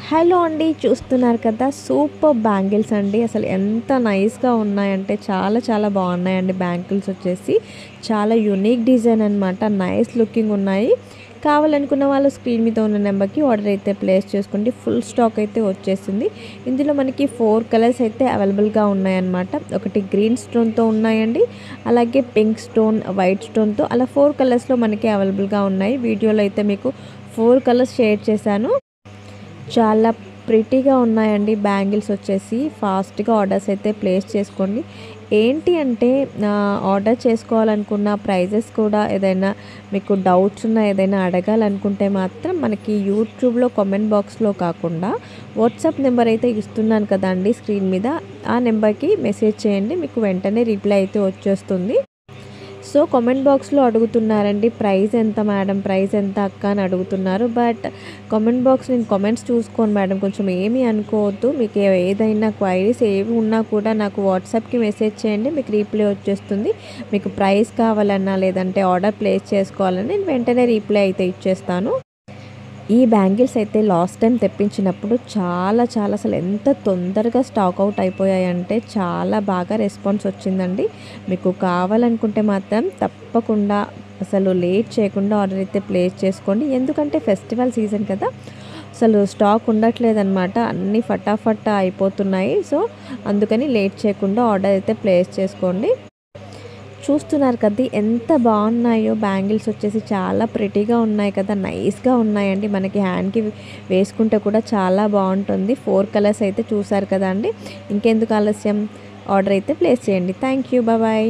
Hello అండి, చూస్తున్నారు కదా సూపర్ బ్యాంగిల్స్ అండి. అసలు ఎంత నైస్‌గా ఉన్నాయంటే చాలా చాలా బాగున్నాయండి. బ్యాంగిల్స్ వచ్చేసి చాలా యూనిక్ డిజైన్ అనమాట. నైస్ లుకింగ్ ఉన్నాయి. కావాలనుకున్న వాళ్ళు స్క్రీన్ మీద ఉన్న నెంబర్‌కి ఆర్డర్ అయితే ప్లేస్ చేసుకోండి. ఫుల్ స్టాక్ అయితే వచ్చేసింది. ఇందులో మనకి 4 కలర్స్ అయితే అవైలబుల్‌గా ఉన్నాయన్నమాట. ఒకటి గ్రీన్ స్టోన్‌తో ఉన్నాయండి. అలాగే పింక్ స్టోన్, వైట్ స్టోన్‌తో అలా 4 కలర్స్‌లో మనకి అవైలబుల్‌గా ఉన్నాయి. వీడియోలో అయితే మీకు 4 కలర్స్ షేర్ చేశాను. చాలా ప్రిటీగా ఉన్నాయండి బ్యాంగిల్స్ వచ్చేసి. ఫాస్ట్‌గా ఆర్డర్స్ అయితే ప్లేస్ చేసుకోండి. ఏంటి అంటే ఆర్డర్ చేసుకోవాలనుకున్న ప్రైజెస్ కూడా ఏదైనా మీకు డౌట్స్ ఉన్నా, ఏదైనా అడగాలనుకుంటే మాత్రం మనకి యూట్యూబ్‌లో కామెంట్ బాక్స్‌లో కాకుండా వాట్సాప్ నెంబర్ అయితే ఇస్తున్నాను కదండీ స్క్రీన్ మీద. ఆ నెంబర్‌కి మెసేజ్ చేయండి. మీకు వెంటనే రిప్లై అయితే వచ్చేస్తుంది. సో కామెంట్ బాక్స్లో అడుగుతున్నారండి, ప్రైస్ ఎంత మేడం, ప్రైస్ ఎంత అక్క అని అడుగుతున్నారు. బట్ కామెంట్ బాక్స్ నేను కామెంట్స్ చూసుకోను మేడం, కొంచెం ఏమీ అనుకోవద్దు. మీకు ఏదైనా క్వైరీస్ ఏవి ఉన్నా కూడా నాకు వాట్సాప్కి మెసేజ్ చేయండి, మీకు రీప్లై వచ్చేస్తుంది. మీకు ప్రైస్ కావాలన్నా లేదంటే ఆర్డర్ ప్లేస్ చేసుకోవాలని నేను వెంటనే రీప్లై అయితే ఇచ్చేస్తాను. ఈ బ్యాంగిల్స్ అయితే లాస్ట్ టైం తెప్పించినప్పుడు చాలా చాలా అసలు ఎంత తొందరగా స్టాక్ అవుట్ అయిపోయాయంటే చాలా బాగా రెస్పాన్స్ వచ్చిందండి. మీకు కావాలనుకుంటే మాత్రం తప్పకుండా అసలు లేట్ చేయకుండా ఆర్డర్ అయితే ప్లేస్ చేసుకోండి. ఎందుకంటే ఫెస్టివల్ సీజన్ కదా, అసలు స్టాక్ ఉండట్లేదన్నమాట. అన్నీ ఫటాఫట్ అయిపోతున్నాయి. సో అందుకని లేట్ చేయకుండా ఆర్డర్ అయితే ప్లేస్ చేసుకోండి. చూస్తున్నారు కదా ఎంత బాగున్నాయో బ్యాంగిల్స్ వచ్చేసి, చాలా ప్రిటీగా ఉన్నాయి కదా, నైస్గా ఉన్నాయండి. మనకి హ్యాండ్కి వేసుకుంటే కూడా చాలా బాగుంటుంది. 4 కలర్స్ అయితే చూసారు కదా అండి. ఇంకెందుకు ఆలస్యం, ఆర్డర్ అయితే ప్లేస్ చేయండి. Thank you, bye.